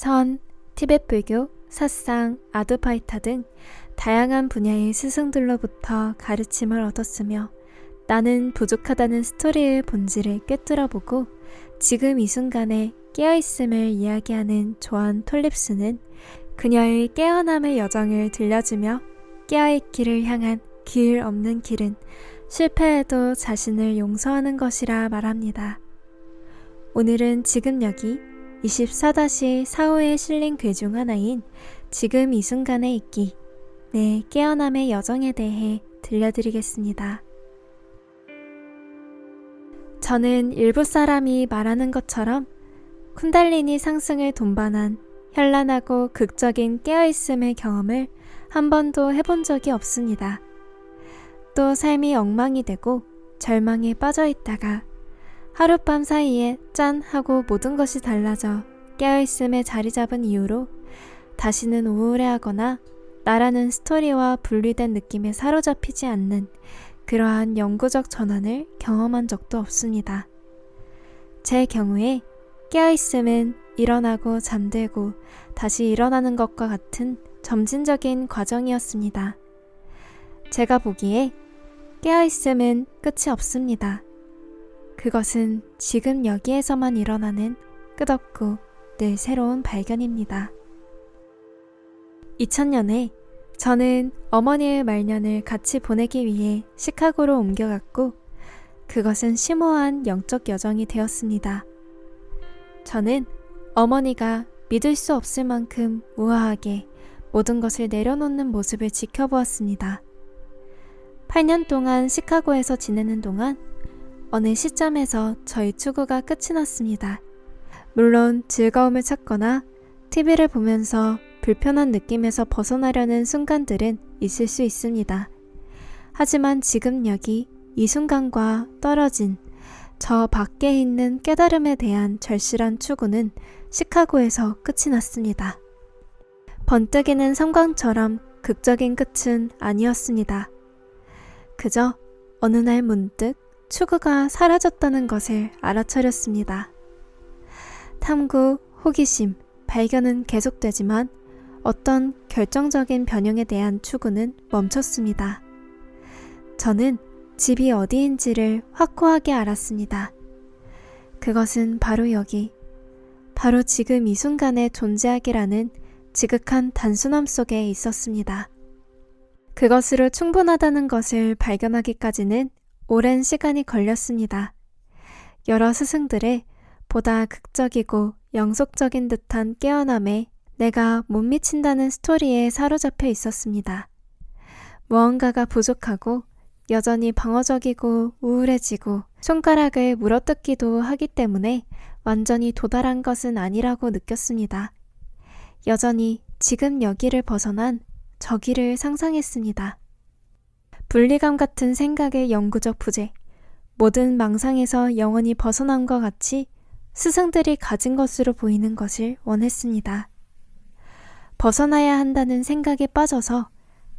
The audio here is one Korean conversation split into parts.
선, 티베트 불교, 사상, 아드바이타 등 다양한 분야의 스승들로부터 가르침을 얻었으며 나는 부족하다는 스토리의 본질을 꿰뚫어보고 지금 이 순간에 깨어있음을 이야기하는 조한 톨립스는 그녀의 깨어남의 여정을 들려주며 깨어있기를 향한 길 없는 길은 실패해도 자신을 용서하는 것이라 말합니다. 오늘은 지금 여기 24-45에 실린 글 중 하나인 지금 이 순간에 있기, 내 깨어남의 여정에 대해 들려드리겠습니다. 저는 일부 사람이 말하는 것처럼 쿤달리니 상승을 동반한 현란하고 극적인 깨어있음의 경험을 한 번도 해본 적이 없습니다. 또 삶이 엉망이 되고 절망에 빠져 있다가 하룻밤 사이에 짠 하고 모든 것이 달라져 깨어있음에 자리 잡은 이후로 다시는 우울해하거나 나라는 스토리와 분리된 느낌에 사로잡히지 않는 그러한 영구적 전환을 경험한 적도 없습니다. 제 경우에 깨어있음은 일어나고 잠들고 다시 일어나는 것과 같은 점진적인 과정이었습니다. 제가 보기에 깨어있음은 끝이 없습니다. 그것은 지금 여기에서만 일어나는 끝없고 늘 새로운 발견입니다. 2000년에 저는 어머니의 말년을 같이 보내기 위해 시카고로 옮겨갔고 그것은 심오한 영적 여정이 되었습니다. 저는 어머니가 믿을 수 없을 만큼 우아하게 모든 것을 내려놓는 모습을 지켜보았습니다. 8년 동안 시카고에서 지내는 동안 어느 시점에서 저희 추구가 끝이 났습니다. 물론 즐거움을 찾거나 TV를 보면서 불편한 느낌에서 벗어나려는 순간들은 있을 수 있습니다. 하지만 지금 여기 이 순간과 떨어진 저 밖에 있는 깨달음에 대한 절실한 추구는 시카고에서 끝이 났습니다. 번뜩이는 섬광처럼 극적인 끝은 아니었습니다. 그저 어느 날 문득 추구가 사라졌다는 것을 알아차렸습니다. 탐구, 호기심, 발견은 계속되지만 어떤 결정적인 변형에 대한 추구는 멈췄습니다. 저는 집이 어디인지를 확고하게 알았습니다. 그것은 바로 여기, 바로 지금 이 순간에 존재하기라는 지극한 단순함 속에 있었습니다. 그것으로 충분하다는 것을 발견하기까지는 오랜 시간이 걸렸습니다. 여러 스승들의 보다 극적이고 영속적인 듯한 깨어남에 내가 못 미친다는 스토리에 사로잡혀 있었습니다. 무언가가 부족하고 여전히 방어적이고 우울해지고 손가락을 물어뜯기도 하기 때문에 완전히 도달한 것은 아니라고 느꼈습니다. 여전히 지금 여기를 벗어난 저기를 상상했습니다. 분리감 같은 생각의 영구적 부재, 모든 망상에서 영원히 벗어남과 같이 스승들이 가진 것으로 보이는 것을 원했습니다. 벗어나야 한다는 생각에 빠져서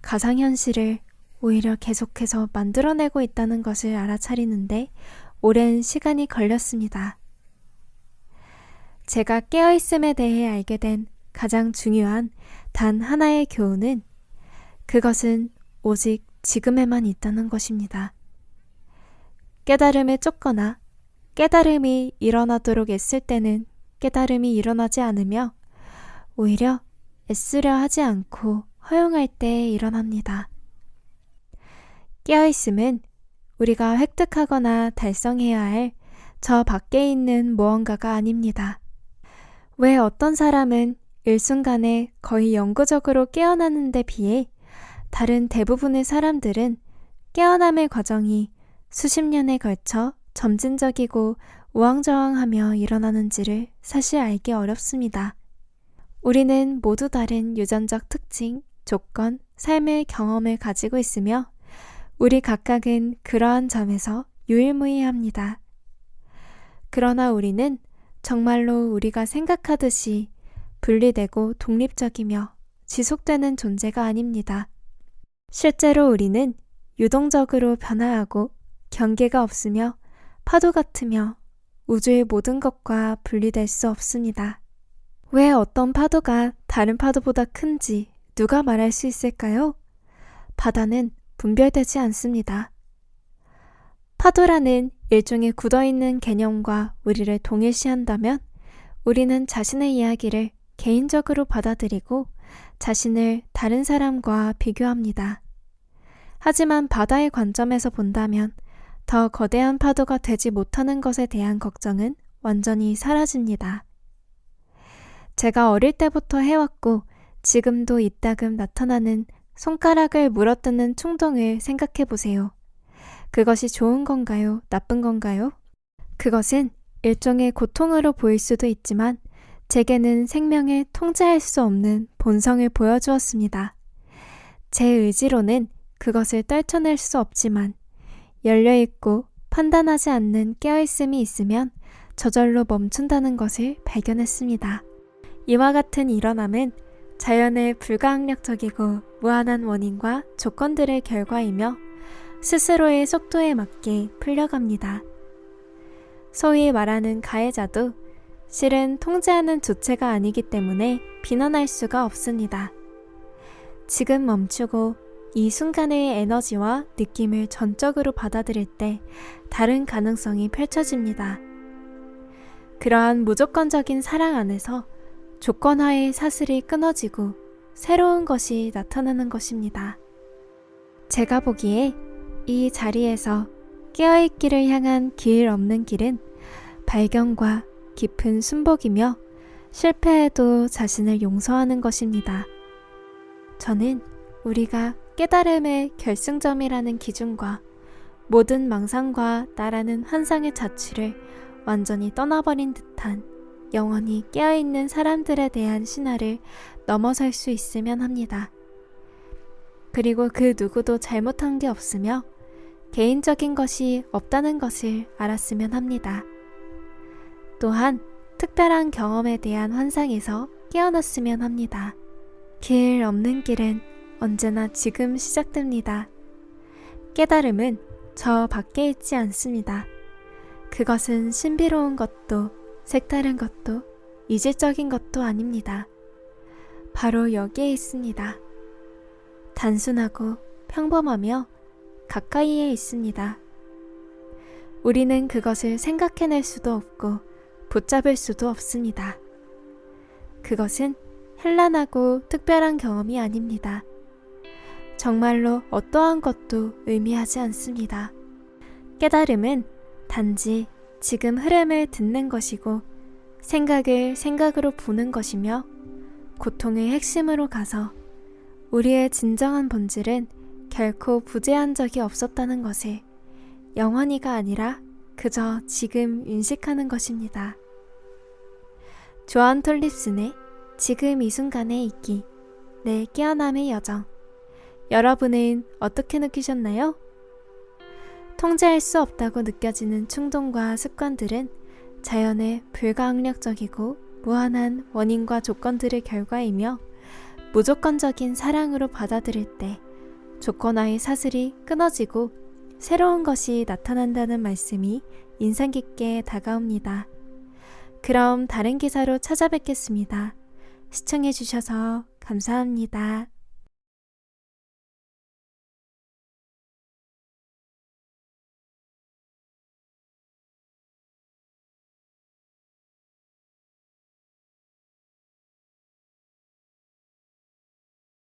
가상현실을 오히려 계속해서 만들어내고 있다는 것을 알아차리는데 오랜 시간이 걸렸습니다. 제가 깨어있음에 대해 알게 된 가장 중요한 단 하나의 교훈은 그것은 오직 지금에만 있다는 것입니다. 깨달음에 쫓거나 깨달음이 일어나도록 애쓸 때는 깨달음이 일어나지 않으며 오히려 애쓰려 하지 않고 허용할 때 일어납니다. 깨어있음은 우리가 획득하거나 달성해야 할 저 밖에 있는 무언가가 아닙니다. 왜 어떤 사람은 일순간에 거의 영구적으로 깨어나는 데 비해 다른 대부분의 사람들은 깨어남의 과정이 수십 년에 걸쳐 점진적이고 우왕좌왕하며 일어나는지를 사실 알기 어렵습니다. 우리는 모두 다른 유전적 특징, 조건, 삶의 경험을 가지고 있으며 우리 각각은 그러한 점에서 유일무이합니다. 그러나 우리는 정말로 우리가 생각하듯이 분리되고 독립적이며 지속되는 존재가 아닙니다. 실제로 우리는 유동적으로 변화하고 경계가 없으며 파도 같으며 우주의 모든 것과 분리될 수 없습니다. 왜 어떤 파도가 다른 파도보다 큰지 누가 말할 수 있을까요? 바다는 분별되지 않습니다. 파도라는 일종의 굳어있는 개념과 우리를 동일시한다면 우리는 자신의 이야기를 개인적으로 받아들이고 자신을 다른 사람과 비교합니다. 하지만 바다의 관점에서 본다면 더 거대한 파도가 되지 못하는 것에 대한 걱정은 완전히 사라집니다. 제가 어릴 때부터 해왔고 지금도 이따금 나타나는 손가락을 물어뜯는 충동을 생각해 보세요. 그것이 좋은 건가요? 나쁜 건가요? 그것은 일종의 고통으로 보일 수도 있지만 제게는 생명을 통제할 수 없는 본성을 보여주었습니다. 제 의지로는 그것을 떨쳐낼 수 없지만 열려있고 판단하지 않는 깨어있음이 있으면 저절로 멈춘다는 것을 발견했습니다. 이와 같은 일어남은 자연의 불가항력적이고 무한한 원인과 조건들의 결과이며 스스로의 속도에 맞게 풀려갑니다. 소위 말하는 가해자도 실은 통제하는 주체가 아니기 때문에 비난할 수가 없습니다. 지금 멈추고 이 순간의 에너지와 느낌을 전적으로 받아들일 때 다른 가능성이 펼쳐집니다. 그러한 무조건적인 사랑 안에서 조건화의 사슬이 끊어지고 새로운 것이 나타나는 것입니다. 제가 보기에 이 자리에서 깨어있기를 향한 길 없는 길은 발견과 깊은 순복이며 실패해도 자신을 용서하는 것입니다. 저는 우리가 깨달음의 결승점이라는 기준과 모든 망상과 나라는 환상의 자취를 완전히 떠나버린 듯한 영원히 깨어있는 사람들에 대한 신화를 넘어설 수 있으면 합니다. 그리고 그 누구도 잘못한 게 없으며 개인적인 것이 없다는 것을 알았으면 합니다. 또한 특별한 경험에 대한 환상에서 깨어났으면 합니다. 길 없는 길은 언제나 지금 시작됩니다. 깨달음은 저 밖에 있지 않습니다. 그것은 신비로운 것도 색다른 것도 이질적인 것도 아닙니다. 바로 여기에 있습니다. 단순하고 평범하며 가까이에 있습니다. 우리는 그것을 생각해낼 수도 없고 붙잡을 수도 없습니다. 그것은 현란하고 특별한 경험이 아닙니다. 정말로 어떠한 것도 의미하지 않습니다. 깨달음은 단지 지금 흐름을 듣는 것이고 생각을 생각으로 보는 것이며 고통의 핵심으로 가서 우리의 진정한 본질은 결코 부재한 적이 없었다는 것을 영원히가 아니라 그저 지금 인식하는 것입니다. 조안 톨립슨의 지금 이 순간에 있기, 내 깨어남의 여정. 여러분은 어떻게 느끼셨나요? 통제할 수 없다고 느껴지는 충동과 습관들은 자연의 불가항력적이고 무한한 원인과 조건들의 결과이며 무조건적인 사랑으로 받아들일 때 조건화의 사슬이 끊어지고 새로운 것이 나타난다는 말씀이 인상 깊게 다가옵니다. 그럼 다른 기사로 찾아뵙겠습니다. 시청해주셔서 감사합니다.